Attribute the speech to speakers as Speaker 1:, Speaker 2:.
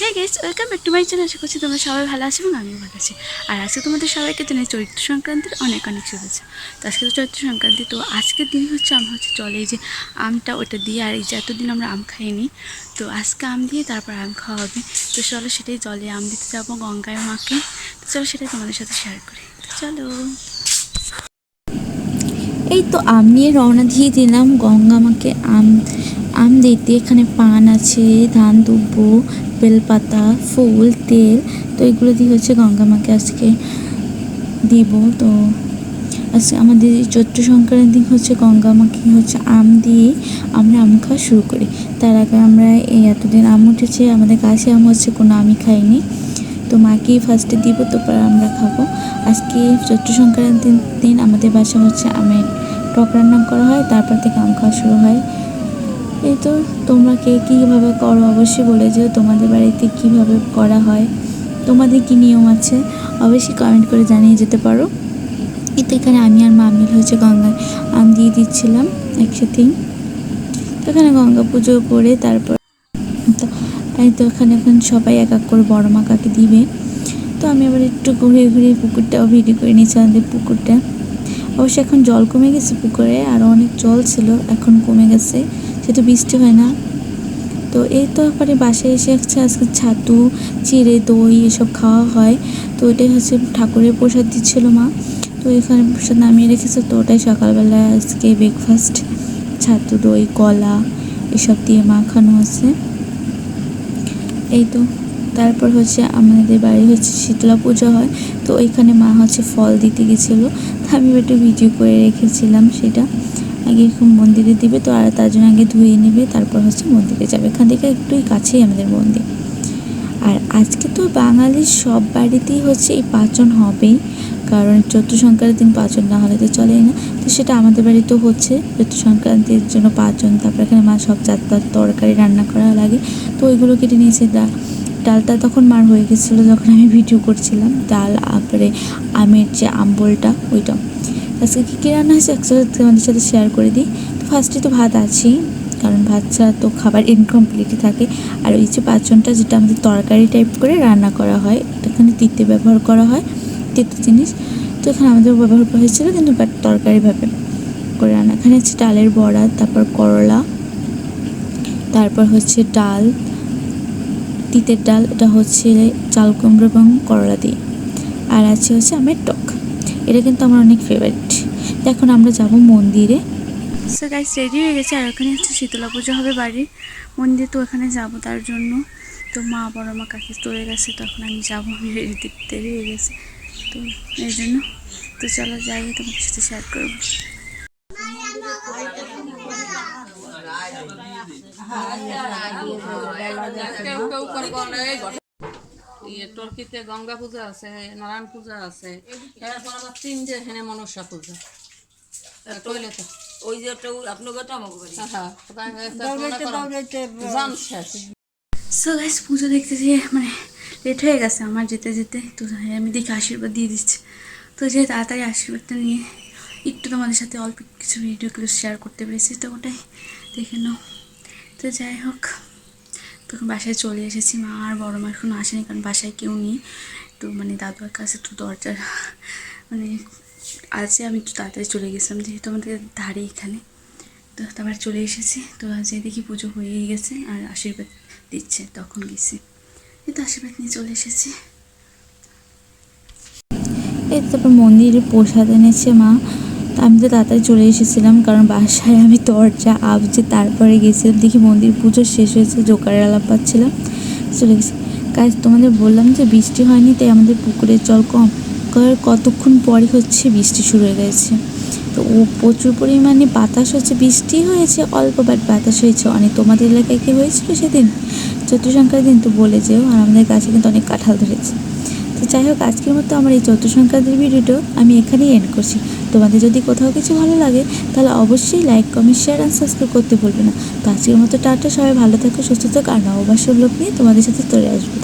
Speaker 1: Hey guys, welcome back to my channel. আশা করছি তোমরা সবাই ভালো আছো এবং আমিও ভালো আছি। আর আজকে তোমাদের সবাইকে জানাই চৈত্র সংক্রান্তির অনেক অনেক শুভেচ্ছা। তো আজকে তো চৈত্র সংক্রান্তি, তো আজকের দিন হচ্ছে আমরা চলে এই যে আমটা ওটা দিয়ে, আর এই যে এতদিন আমরা আম খাইনি, তো আজকে আম দিয়ে তারপর আম খাওয়া হবে। তো চলো সেটাই, জলে আম দিতে যাবো গঙ্গায় মাকে। তো চলো সেটাই তোমাদের সাথে শেয়ার করি। তো চলো।
Speaker 2: এই তো আম নিয়ে রওনা দিয়ে দিলাম গঙ্গা মাকে আম দিতে। এখানে পান আছে, ধান দুব্বো, বেলপাতা, ফুল, তেল। তো এগুলো দিয়ে হচ্ছে গঙ্গা মাকে আজকে দিব। তো আজকে আমাদের চৈত্র সংক্রান্তি হচ্ছে গঙ্গা মাকে হচ্ছে আম দিয়ে আমরা আম খাওয়া শুরু করি। তার আগে আমরা এই এতদিন আম উঠেছে আমাদের গাছে, আম হচ্ছে কোনো আমই খাইনি। তো মাকেই ফার্স্টে দিব, তারপর আমরা খাবো। আজকে চৈত্র সংক্রান্তির দিন আমাদের বাসা হচ্ছে আমের টক রান্না করা হয়, তারপর থেকে আম খাওয়া শুরু হয়। এই তো, তোমরা কে কীভাবে করো অবশ্যই বলে যেও, তোমাদের বাড়িতে কীভাবে করা হয়, তোমাদের কী নিয়ম আছে অবশ্যই কমেন্ট করে জানিয়ে যেতে পারো। এই তো এখানে আমি আর মা মিল হচ্ছে গঙ্গায় আম দিয়ে দিচ্ছিলাম একসাথেই। তো এখানে গঙ্গা পুজো করে তারপর তো এই তো এখানে এখন সবাই এক এক করে বড় মা কাকে দিবে। তো আমি আবার একটু ঘুরে ঘুরে পুকুরটাও ভিডিও করে নিয়েছি, আমাদের পুকুরটা। অবশ্য এখন জল কমে গেছে পুকুরে, আর অনেক জল ছিল, এখন কমে গেছে, সেহেতু বৃষ্টি হয় না। তো এই তো পরে বাসায় এসে আজকে ছাতু, চিড়ে, দই এসব খাওয়া হয়। তো ওইটাই হচ্ছে ঠাকুরের প্রসাদ দিচ্ছিল মা। তো এখানে প্রসাদ নামিয়ে রেখেছে, তো ওটাই সকালবেলা আজকে ব্রেকফাস্ট। ছাতু, দই, কলা এসব দিয়ে মাখানো আছে। এই তো তারপর হচ্ছে আমাদের বাড়ি হচ্ছে শীতলা পুজো হয়, তো ওইখানে মা হচ্ছে ফল দিতে গেছিলো। তো আমি একটু ভিডিও করে রেখেছিলাম সেটা। আগে এরকম মন্দিরে দিবে, তো আর তার জন্য আগে ধুয়ে নেবে, তারপর হচ্ছে মন্দিরে যাবে। এখান থেকে একটুই কাছেই আমাদের মন্দির। আর আজকে তো বাঙালির সব বাড়িতেই হচ্ছে এই পাচন হবেই, কারণ চৈত্র সংক্রান্তির দিন পাচন না হলে তো চলেই না। তো সেটা আমাদের বাড়িতেও হচ্ছে চৈত্র সংক্রান্তির জন্য পাচন। তারপর এখানে মা সব জাত তরকারি রান্না করা লাগে, তো ওইগুলো কেটে নিয়েছে। ডালটা তখন মার হয়ে গেছিলো যখন আমি ভিডিও করছিলাম, ডাল, তারপরে আমের যে আম্বলটা ওইটা। আজকে কী কী রান্না হয়েছে একসাথে তোমাদের সাথে শেয়ার করে দিই। তো ফার্স্টে তো ভাত আছেই, কারণ ভাত ছাড়া তো খাবার ইনকমপ্লিটই থাকে। আর ওই যে পাঁচজনটা যেটা আমাদের তরকারি টাইপ করে রান্না করা হয়, এখানে তিতে ব্যবহার করা হয়, তিতে জিনিস। তো এখানে আমাদের ব্যবহার করা হয়েছিল, কিন্তু বাট তরকারিভাবে করে রান্না। এখানে হচ্ছে ডালের বড়া, তারপর করলা, তারপর হচ্ছে ডাল, তিতের ডাল, এটা হচ্ছে চাল কুমড়ো এবং করলা দিয়ে। আর আছে হচ্ছে আমের টক। এটা কিন্তু আমার অনেক ফেভারিট। এখন আমরা যাব মন্দিরে।
Speaker 1: সো গাইস, রেডি হয়ে গেছে, আর ওখানে হচ্ছে শীতলা পুজো হবে বাড়ির মন্দির, তো ওখানে যাবো তার জন্য। তো মা বড় মা কাকি চলে গেছে, তখন আমি যাবো, আমি দেরি হয়ে গেছে, তো এই জন্য। তো চলো যাই, তোমাদের সাথে শেয়ার করবো।
Speaker 3: টর্কিতে গঙ্গা পূজা আছে, নারায়ণ পূজা আছে, এরপর আবার 3 যে হেনে মনসা পূজা। টয়লেটে
Speaker 4: ওই যে আপনার আমাকে বাড়ি
Speaker 1: সো গাইস, পুজো দেখতে যেয়ে মানে লেট হয়ে গেছে আমার যেতে যেতে। তো আমি দেখি আশীর্বাদ দিয়ে দিচ্ছি, তো যে তাড়াতাড়ি আশীর্বাদটা নিয়ে একটু তোমাদের সাথে অল্প কিছু ভিডিওগুলো শেয়ার করতে পেরেছি, তো ওটাই দেখে নাও। তো যাই হোক, তখন বাসায় চলে এসেছি। মা আর বড় মা এখনও আসেনি, কারণ বাসায় কেউ নেই। তো মানে দাদুর কাছে তো দরজার মানে আজকে আমি একটু তাড়াতাড়ি চলে গেছিলাম, যেহেতু আমাদের ধারে এখানে। তো তারপর চলে এসেছি, তো আজ দেখি পুজো হয়েই গেছে আর আশীর্বাদ দিচ্ছে, তখন গেছি। এই তো আশীর্বাদ নিয়ে চলে এসেছি।
Speaker 2: এই তারপর মন্দিরে প্রসাদ এনেছে মা। আমি তো তাড়াতাড়ি চলে এসেছিলাম, কারণ বাসায় আমি দরজা আবজে তারপরে গেছিলাম। দেখি মন্দির পুজো শেষ হয়েছে, জোকারের আলাপ পাচ্ছিলাম, চলে গেছি। কাজ তোমাদের বললাম যে বৃষ্টি হয়নি, তাই আমাদের পুকুরের জল কম। কতক্ষণ পরে হচ্ছে বৃষ্টি শুরু হয়ে গেছে। তো ও প্রচুর পরিমাণে বাতাস হচ্ছে, বৃষ্টি হয়েছে অল্প, বাট বাতাস হয়েছে অনেক। তোমাদের এলাকায় কি হয়েছিল সেদিন চৈত্র সংক্রান্তির দিন? তো বলে যেও। আর আমাদের গাছে কিন্তু অনেক কাঁঠাল ধরেছে। তো যাই হোক, আজকের মতো আমার এই চৈত্র সংক্রান্তির ভিডিওটা আমি এখানেই এন্ড করছি। তোমাদের যদি কোথাও কিছু ভালো লাগে তাহলে অবশ্যই like, comment, share and subscribe করতে ভুলবে না। তো আজকের মতো টাটা, সবাই ভালো থাকো, সুস্থ থাকো, আর নববর্ষের লোক নিয়ে তোমাদের সাথে চলে আসবো।